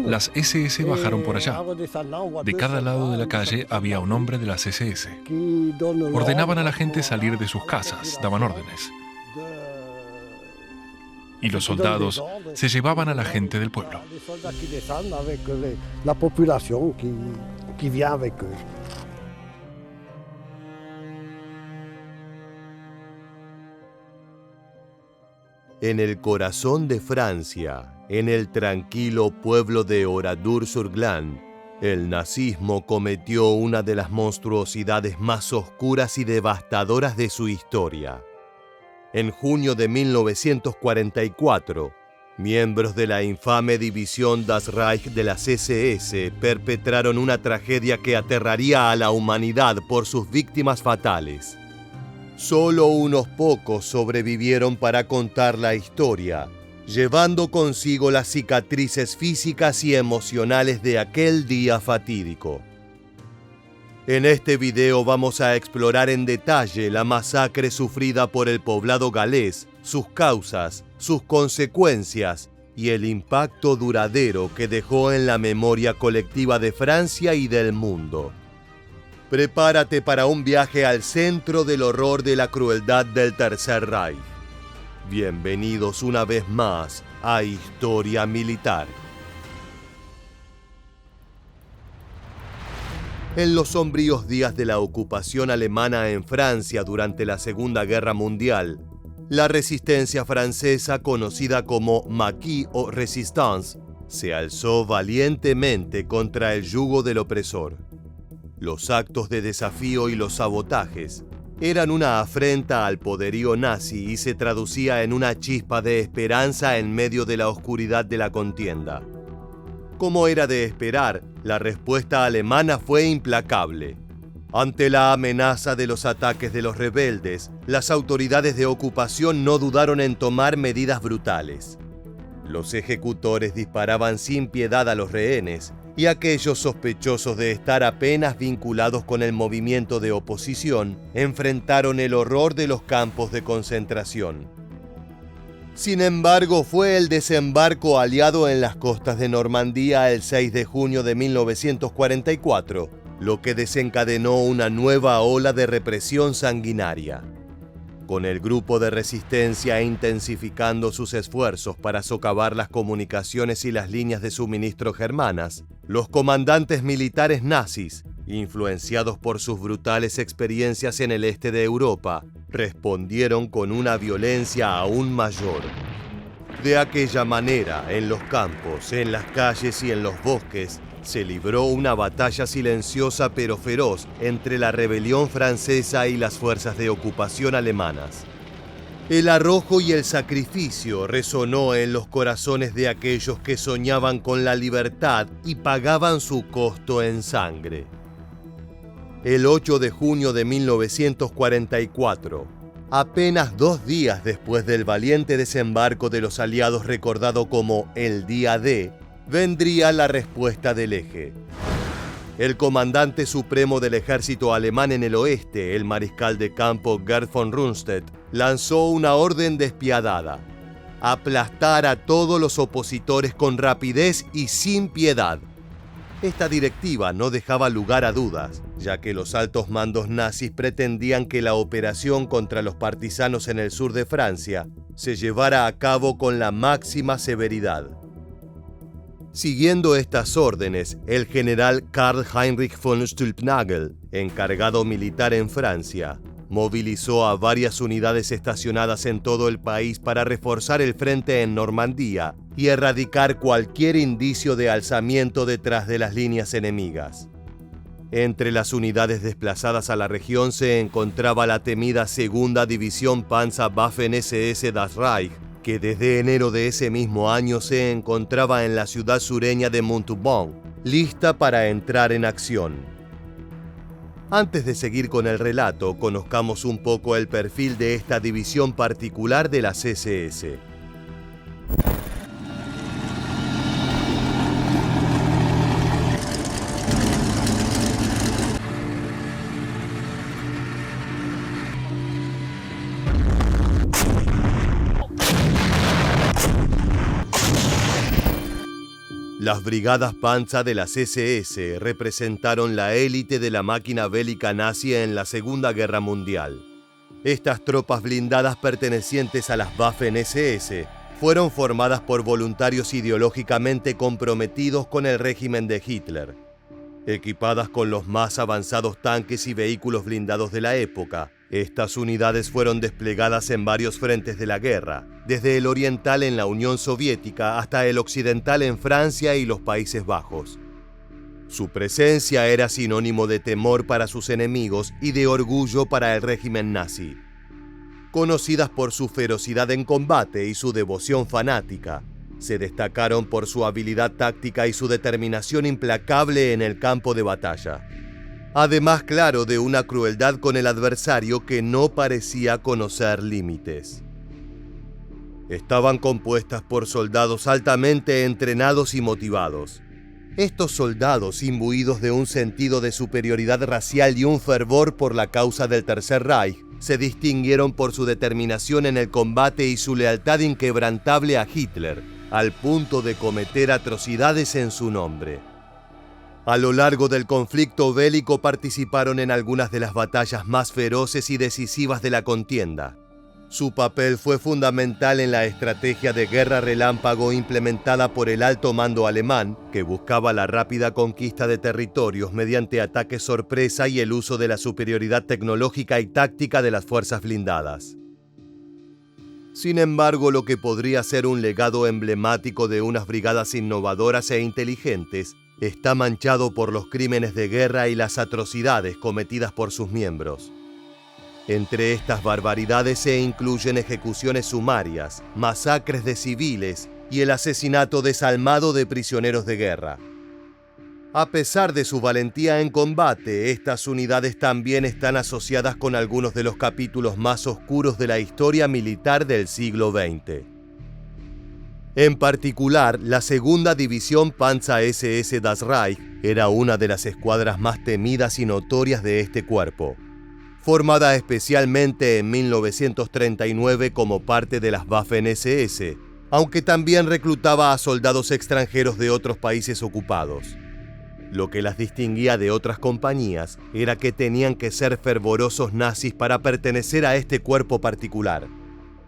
Las SS bajaron por allá. De cada lado de la calle había un hombre de las SS. Ordenaban a la gente salir de sus casas, daban órdenes. Y los soldados se llevaban a la gente del pueblo. En el corazón de Francia, en el tranquilo pueblo de Oradour-sur-Glane, el nazismo cometió una de las monstruosidades más oscuras y devastadoras de su historia. En junio de 1944, miembros de la infame división Das Reich de las SS perpetraron una tragedia que aterraría a la humanidad por sus víctimas fatales. Solo unos pocos sobrevivieron para contar la historia, llevando consigo las cicatrices físicas y emocionales de aquel día fatídico. En este video vamos a explorar en detalle la masacre sufrida por el poblado galés, sus causas, sus consecuencias y el impacto duradero que dejó en la memoria colectiva de Francia y del mundo. Prepárate para un viaje al centro del horror de la crueldad del Tercer Reich. Bienvenidos una vez más a Historia Militar. En los sombríos días de la ocupación alemana en Francia durante la Segunda Guerra Mundial, la resistencia francesa, conocida como Maquis o Resistance, se alzó valientemente contra el yugo del opresor. Los actos de desafío y los sabotajes eran una afrenta al poderío nazi y se traducía en una chispa de esperanza en medio de la oscuridad de la contienda. Como era de esperar, la respuesta alemana fue implacable. Ante la amenaza de los ataques de los rebeldes, las autoridades de ocupación no dudaron en tomar medidas brutales. Los ejecutores disparaban sin piedad a los rehenes y aquellos sospechosos de estar apenas vinculados con el movimiento de oposición enfrentaron el horror de los campos de concentración. Sin embargo, fue el desembarco aliado en las costas de Normandía el 6 de junio de 1944 lo que desencadenó una nueva ola de represión sanguinaria. Con el grupo de resistencia intensificando sus esfuerzos para socavar las comunicaciones y las líneas de suministro germanas, los comandantes militares nazis, influenciados por sus brutales experiencias en el este de Europa, respondieron con una violencia aún mayor. De aquella manera, en los campos, en las calles y en los bosques, se libró una batalla silenciosa pero feroz entre la rebelión francesa y las fuerzas de ocupación alemanas. El arrojo y el sacrificio resonó en los corazones de aquellos que soñaban con la libertad y pagaban su costo en sangre. El 8 de junio de 1944, apenas 2 días después del valiente desembarco de los aliados recordado como el Día D, vendría la respuesta del Eje. El comandante supremo del ejército alemán en el oeste, el mariscal de campo Gerd von Rundstedt, lanzó una orden despiadada: aplastar a todos los opositores con rapidez y sin piedad. Esta directiva no dejaba lugar a dudas, ya que los altos mandos nazis pretendían que la operación contra los partisanos en el sur de Francia se llevara a cabo con la máxima severidad. Siguiendo estas órdenes, el general Karl Heinrich von Stülpnagel, encargado militar en Francia, movilizó a varias unidades estacionadas en todo el país para reforzar el frente en Normandía y erradicar cualquier indicio de alzamiento detrás de las líneas enemigas. Entre las unidades desplazadas a la región se encontraba la temida Segunda División Panzerwaffen-SS Das Reich, que desde enero de ese mismo año se encontraba en la ciudad sureña de Montauban, lista para entrar en acción. Antes de seguir con el relato, conozcamos un poco el perfil de esta división particular de las SS. Las brigadas Panzer de las SS representaron la élite de la máquina bélica nazi en la Segunda Guerra Mundial. Estas tropas blindadas pertenecientes a las Waffen-SS fueron formadas por voluntarios ideológicamente comprometidos con el régimen de Hitler. Equipadas con los más avanzados tanques y vehículos blindados de la época, estas unidades fueron desplegadas en varios frentes de la guerra, desde el oriental en la Unión Soviética hasta el occidental en Francia y los Países Bajos. Su presencia era sinónimo de temor para sus enemigos y de orgullo para el régimen nazi. Conocidas por su ferocidad en combate y su devoción fanática, se destacaron por su habilidad táctica y su determinación implacable en el campo de batalla. Además, claro, de una crueldad con el adversario que no parecía conocer límites. Estaban compuestas por soldados altamente entrenados y motivados. Estos soldados, imbuidos de un sentido de superioridad racial y un fervor por la causa del Tercer Reich, se distinguieron por su determinación en el combate y su lealtad inquebrantable a Hitler, al punto de cometer atrocidades en su nombre. A lo largo del conflicto bélico participaron en algunas de las batallas más feroces y decisivas de la contienda. Su papel fue fundamental en la estrategia de guerra relámpago implementada por el alto mando alemán, que buscaba la rápida conquista de territorios mediante ataques sorpresa y el uso de la superioridad tecnológica y táctica de las fuerzas blindadas. Sin embargo, lo que podría ser un legado emblemático de unas brigadas innovadoras e inteligentes está manchado por los crímenes de guerra y las atrocidades cometidas por sus miembros. Entre estas barbaridades se incluyen ejecuciones sumarias, masacres de civiles y el asesinato desalmado de prisioneros de guerra. A pesar de su valentía en combate, estas unidades también están asociadas con algunos de los capítulos más oscuros de la historia militar del siglo XX. En particular, la segunda división Panzer SS Das Reich era una de las escuadras más temidas y notorias de este cuerpo. Formada especialmente en 1939 como parte de las Waffen-SS, aunque también reclutaba a soldados extranjeros de otros países ocupados. Lo que las distinguía de otras compañías era que tenían que ser fervorosos nazis para pertenecer a este cuerpo particular.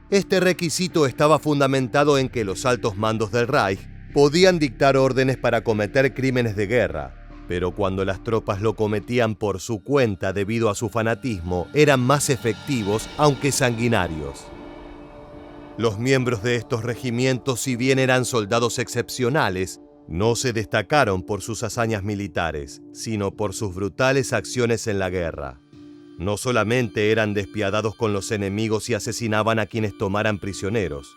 Este requisito estaba fundamentado en que los altos mandos del Reich podían dictar órdenes para cometer crímenes de guerra, pero cuando las tropas lo cometían por su cuenta debido a su fanatismo, eran más efectivos, aunque sanguinarios. Los miembros de estos regimientos, si bien eran soldados excepcionales, no se destacaron por sus hazañas militares, sino por sus brutales acciones en la guerra. No solamente eran despiadados con los enemigos y asesinaban a quienes tomaran prisioneros.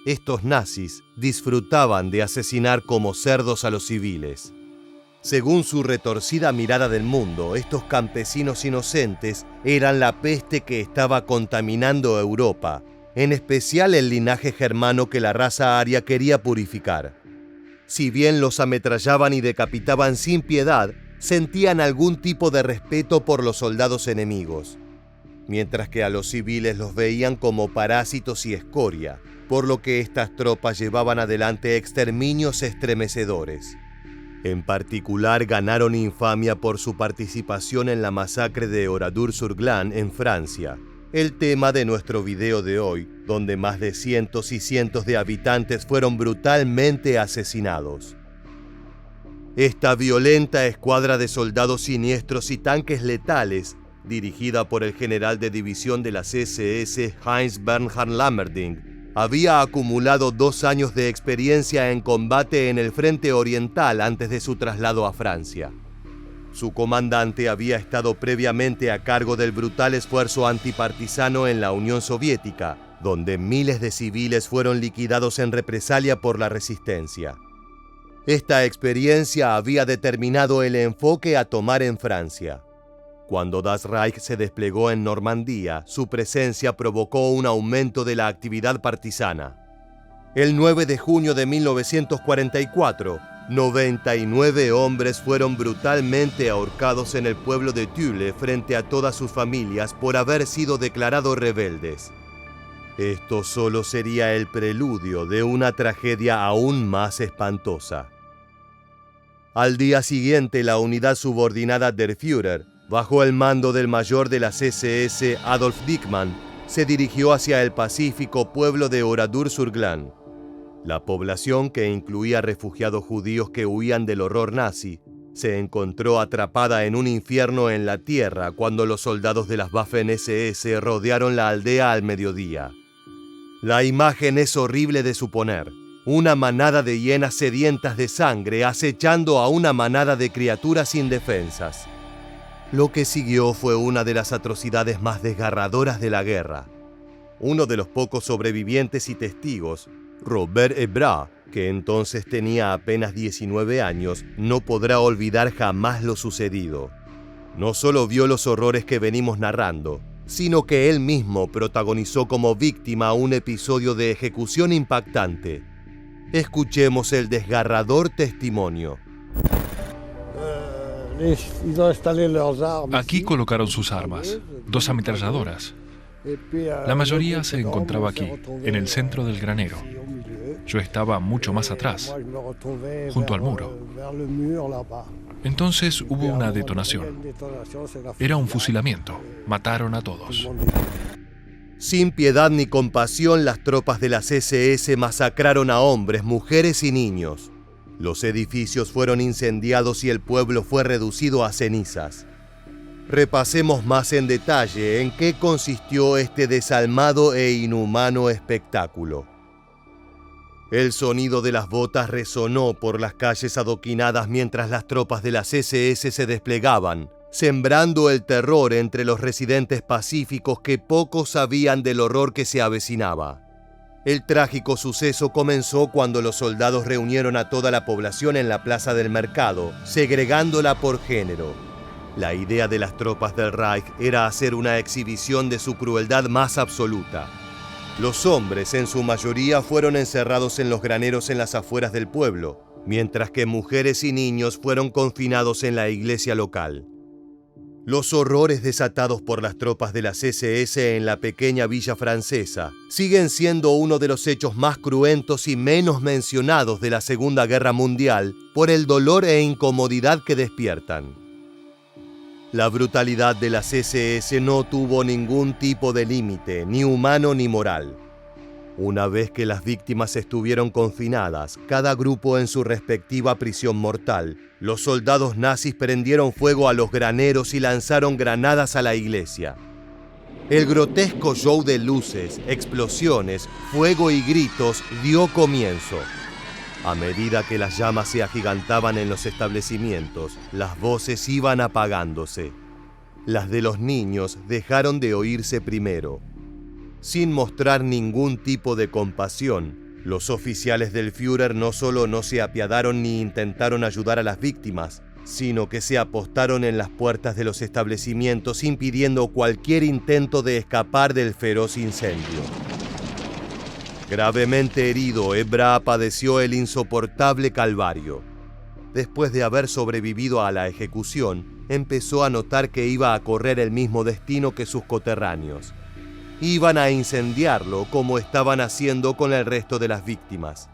Estos nazis disfrutaban de asesinar como cerdos a los civiles. Según su retorcida mirada del mundo, estos campesinos inocentes eran la peste que estaba contaminando Europa, en especial el linaje germano que la raza aria quería purificar. Si bien los ametrallaban y decapitaban sin piedad, sentían algún tipo de respeto por los soldados enemigos, mientras que a los civiles los veían como parásitos y escoria, por lo que estas tropas llevaban adelante exterminios estremecedores. En particular, ganaron infamia por su participación en la masacre de Oradour-sur-Glane en Francia, el tema de nuestro video de hoy, donde más de cientos y cientos de habitantes fueron brutalmente asesinados. Esta violenta escuadra de soldados siniestros y tanques letales, dirigida por el general de división de las SS Heinz Bernhard Lammerding, había acumulado 2 años de experiencia en combate en el frente oriental antes de su traslado a Francia. Su comandante había estado previamente a cargo del brutal esfuerzo antipartisano en la Unión Soviética, donde miles de civiles fueron liquidados en represalia por la resistencia. Esta experiencia había determinado el enfoque a tomar en Francia. Cuando Das Reich se desplegó en Normandía, su presencia provocó un aumento de la actividad partisana. El 9 de junio de 1944, 99 hombres fueron brutalmente ahorcados en el pueblo de Tulle frente a todas sus familias por haber sido declarados rebeldes. Esto solo sería el preludio de una tragedia aún más espantosa. Al día siguiente, la unidad subordinada Der Führer, bajo el mando del mayor de las SS Adolf Dickmann, se dirigió hacia el pacífico pueblo de Oradour-sur-Glane. La población, que incluía refugiados judíos que huían del horror nazi, se encontró atrapada en un infierno en la tierra cuando los soldados de las Waffen-SS rodearon la aldea al mediodía. La imagen es horrible de suponer. Una manada de hienas sedientas de sangre acechando a una manada de criaturas indefensas. Lo que siguió fue una de las atrocidades más desgarradoras de la guerra. Uno de los pocos sobrevivientes y testigos, Robert Hebrat, que entonces tenía apenas 19 años, no podrá olvidar jamás lo sucedido. No solo vio los horrores que venimos narrando, sino que él mismo protagonizó como víctima un episodio de ejecución impactante. Escuchemos el desgarrador testimonio. Aquí colocaron sus armas, 2 ametralladoras. La mayoría se encontraba aquí, en el centro del granero. Yo estaba mucho más atrás, junto al muro. Entonces hubo una detonación. Era un fusilamiento. Mataron a todos. Sin piedad ni compasión, las tropas de las SS masacraron a hombres, mujeres y niños. Los edificios fueron incendiados y el pueblo fue reducido a cenizas. Repasemos más en detalle en qué consistió este desalmado e inhumano espectáculo. El sonido de las botas resonó por las calles adoquinadas mientras las tropas de las SS se desplegaban, sembrando el terror entre los residentes pacíficos que poco sabían del horror que se avecinaba. El trágico suceso comenzó cuando los soldados reunieron a toda la población en la plaza del mercado, segregándola por género. La idea de las tropas del Reich era hacer una exhibición de su crueldad más absoluta. Los hombres, en su mayoría, fueron encerrados en los graneros en las afueras del pueblo, mientras que mujeres y niños fueron confinados en la iglesia local. Los horrores desatados por las tropas de las SS en la pequeña villa francesa siguen siendo uno de los hechos más cruentos y menos mencionados de la Segunda Guerra Mundial por el dolor e incomodidad que despiertan. La brutalidad de las SS no tuvo ningún tipo de límite, ni humano ni moral. Una vez que las víctimas estuvieron confinadas, cada grupo en su respectiva prisión mortal, los soldados nazis prendieron fuego a los graneros y lanzaron granadas a la iglesia. El grotesco show de luces, explosiones, fuego y gritos dio comienzo. A medida que las llamas se agigantaban en los establecimientos, las voces iban apagándose. Las de los niños dejaron de oírse primero. Sin mostrar ningún tipo de compasión, los oficiales del Führer no solo no se apiadaron ni intentaron ayudar a las víctimas, sino que se apostaron en las puertas de los establecimientos impidiendo cualquier intento de escapar del feroz incendio. Gravemente herido, Hebrat padeció el insoportable calvario. Después de haber sobrevivido a la ejecución, empezó a notar que iba a correr el mismo destino que sus coterráneos. Iban a incendiarlo como estaban haciendo con el resto de las víctimas.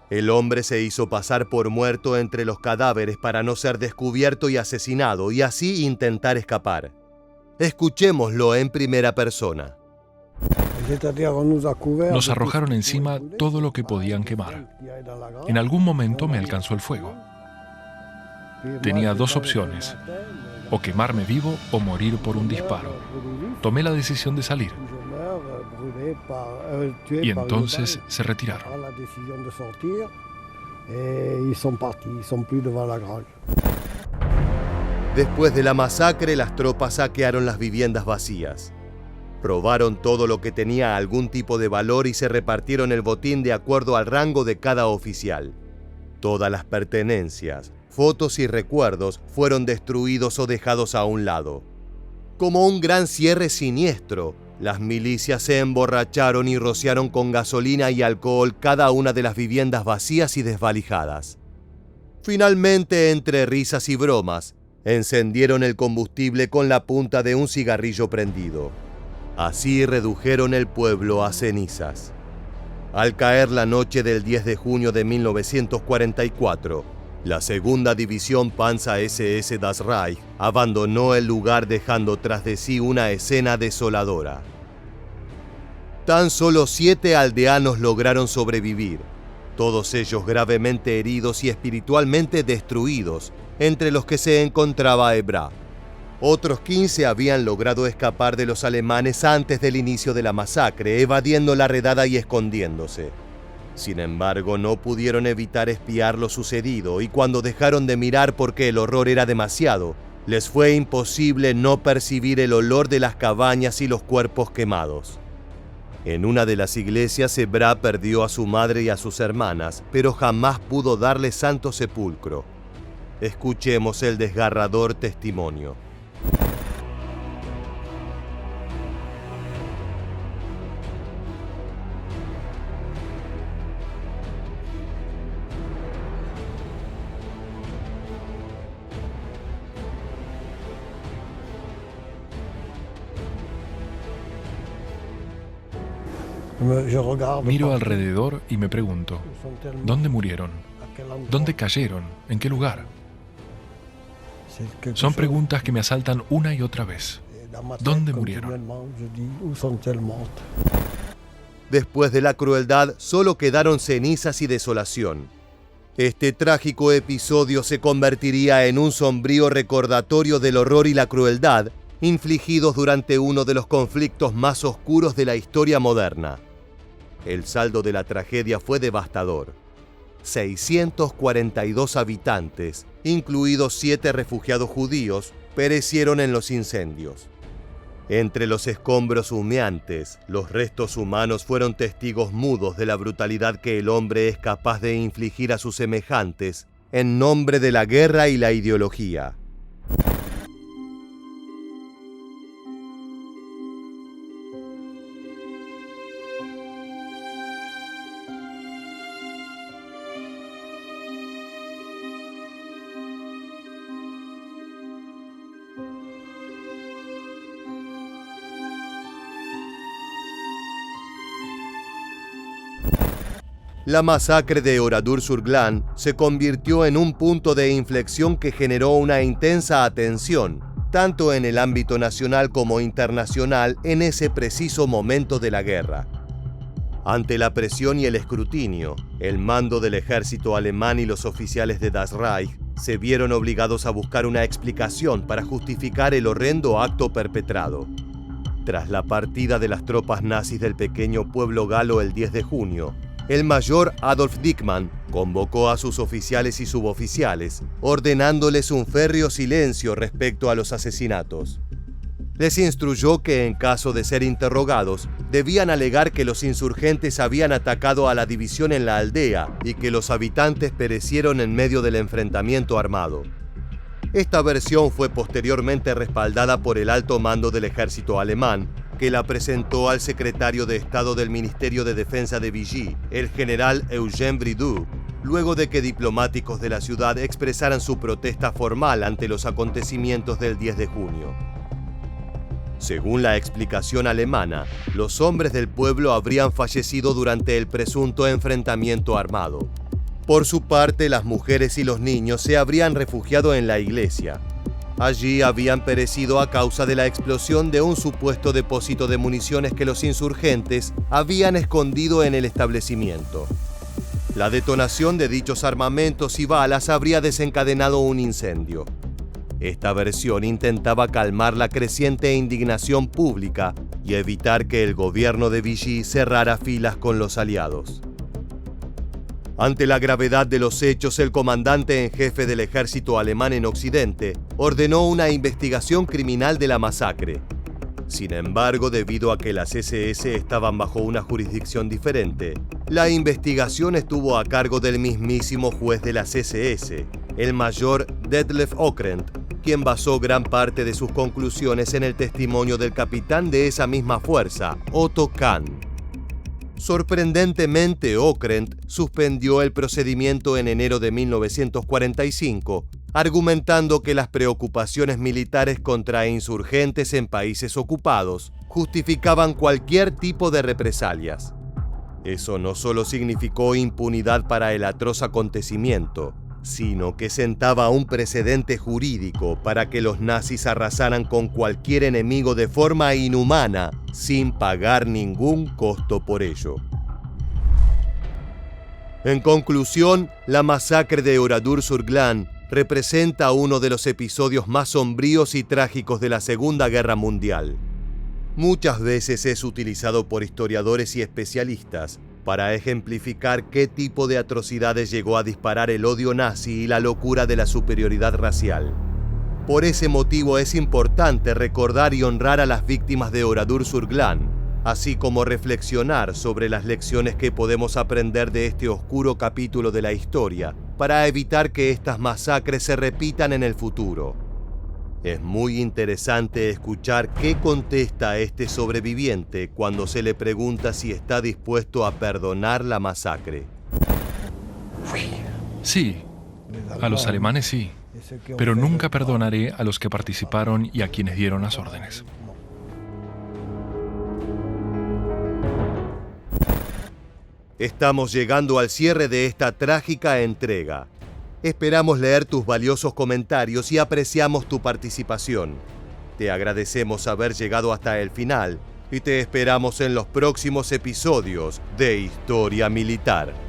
El hombre se hizo pasar por muerto entre los cadáveres para no ser descubierto y asesinado y así intentar escapar. Escuchémoslo en primera persona. Nos arrojaron encima todo lo que podían quemar. En algún momento me alcanzó el fuego. Tenía 2 opciones, o quemarme vivo o morir por un disparo. Tomé la decisión de salir. Y entonces se retiraron. Después de la masacre, las tropas saquearon las viviendas vacías. Robaron todo lo que tenía algún tipo de valor y se repartieron el botín de acuerdo al rango de cada oficial. Todas las pertenencias, fotos y recuerdos fueron destruidos o dejados a un lado. Como un gran cierre siniestro, las milicias se emborracharon y rociaron con gasolina y alcohol cada una de las viviendas vacías y desvalijadas. Finalmente, entre risas y bromas, encendieron el combustible con la punta de un cigarrillo prendido. Así redujeron el pueblo a cenizas. Al caer la noche del 10 de junio de 1944, La segunda división Panzer-SS Das Reich abandonó el lugar dejando tras de sí una escena desoladora. Tan solo 7 aldeanos lograron sobrevivir, todos ellos gravemente heridos y espiritualmente destruidos, entre los que se encontraba Ebra. Otros 15 habían logrado escapar de los alemanes antes del inicio de la masacre, evadiendo la redada y escondiéndose. Sin embargo, no pudieron evitar espiar lo sucedido y cuando dejaron de mirar porque el horror era demasiado, les fue imposible no percibir el olor de las cabañas y los cuerpos quemados. En una de las iglesias, Ebra perdió a su madre y a sus hermanas, pero jamás pudo darle santo sepulcro. Escuchemos el desgarrador testimonio. Miro alrededor y me pregunto, ¿dónde murieron? ¿Dónde cayeron? ¿En qué lugar? Son preguntas que me asaltan una y otra vez. ¿Dónde murieron? Después de la crueldad, solo quedaron cenizas y desolación. Este trágico episodio se convertiría en un sombrío recordatorio del horror y la crueldad infligidos durante uno de los conflictos más oscuros de la historia moderna. El saldo de la tragedia fue devastador. 642 habitantes, incluidos 7 refugiados judíos, perecieron en los incendios. Entre los escombros humeantes, los restos humanos fueron testigos mudos de la brutalidad que el hombre es capaz de infligir a sus semejantes en nombre de la guerra y la ideología. La masacre de Oradour-sur-Glane se convirtió en un punto de inflexión que generó una intensa atención, tanto en el ámbito nacional como internacional, en ese preciso momento de la guerra. Ante la presión y el escrutinio, el mando del ejército alemán y los oficiales de Das Reich se vieron obligados a buscar una explicación para justificar el horrendo acto perpetrado. Tras la partida de las tropas nazis del pequeño pueblo galo el 10 de junio, el mayor Adolf Dickmann convocó a sus oficiales y suboficiales, ordenándoles un férreo silencio respecto a los asesinatos. Les instruyó que en caso de ser interrogados, debían alegar que los insurgentes habían atacado a la división en la aldea y que los habitantes perecieron en medio del enfrentamiento armado. Esta versión fue posteriormente respaldada por el alto mando del ejército alemán, que la presentó al secretario de Estado del Ministerio de Defensa de Vichy, el general Eugène Bridoux, luego de que diplomáticos de la ciudad expresaran su protesta formal ante los acontecimientos del 10 de junio. Según la explicación alemana, los hombres del pueblo habrían fallecido durante el presunto enfrentamiento armado. Por su parte, las mujeres y los niños se habrían refugiado en la iglesia. Allí habían perecido a causa de la explosión de un supuesto depósito de municiones que los insurgentes habían escondido en el establecimiento. La detonación de dichos armamentos y balas habría desencadenado un incendio. Esta versión intentaba calmar la creciente indignación pública y evitar que el gobierno de Vichy cerrara filas con los aliados. Ante la gravedad de los hechos, el comandante en jefe del ejército alemán en Occidente ordenó una investigación criminal de la masacre. Sin embargo, debido a que las SS estaban bajo una jurisdicción diferente, la investigación estuvo a cargo del mismísimo juez de las SS, el mayor Detlef Ockrent, quien basó gran parte de sus conclusiones en el testimonio del capitán de esa misma fuerza, Otto Kahn. Sorprendentemente, Ockrent suspendió el procedimiento en enero de 1945, argumentando que las preocupaciones militares contra insurgentes en países ocupados justificaban cualquier tipo de represalias. Eso no solo significó impunidad para el atroz acontecimiento, sino que sentaba un precedente jurídico para que los nazis arrasaran con cualquier enemigo de forma inhumana, sin pagar ningún costo por ello. En conclusión, la masacre de Oradour-sur-Glane representa uno de los episodios más sombríos y trágicos de la Segunda Guerra Mundial. Muchas veces es utilizado por historiadores y especialistas para ejemplificar qué tipo de atrocidades llegó a disparar el odio nazi y la locura de la superioridad racial. Por ese motivo es importante recordar y honrar a las víctimas de Oradour-sur-Glane, así como reflexionar sobre las lecciones que podemos aprender de este oscuro capítulo de la historia para evitar que estas masacres se repitan en el futuro. Es muy interesante escuchar qué contesta este sobreviviente cuando se le pregunta si está dispuesto a perdonar la masacre. Sí, a los alemanes sí, pero nunca perdonaré a los que participaron y a quienes dieron las órdenes. Estamos llegando al cierre de esta trágica entrega. Esperamos leer tus valiosos comentarios y apreciamos tu participación. Te agradecemos haber llegado hasta el final y te esperamos en los próximos episodios de Historia Militar.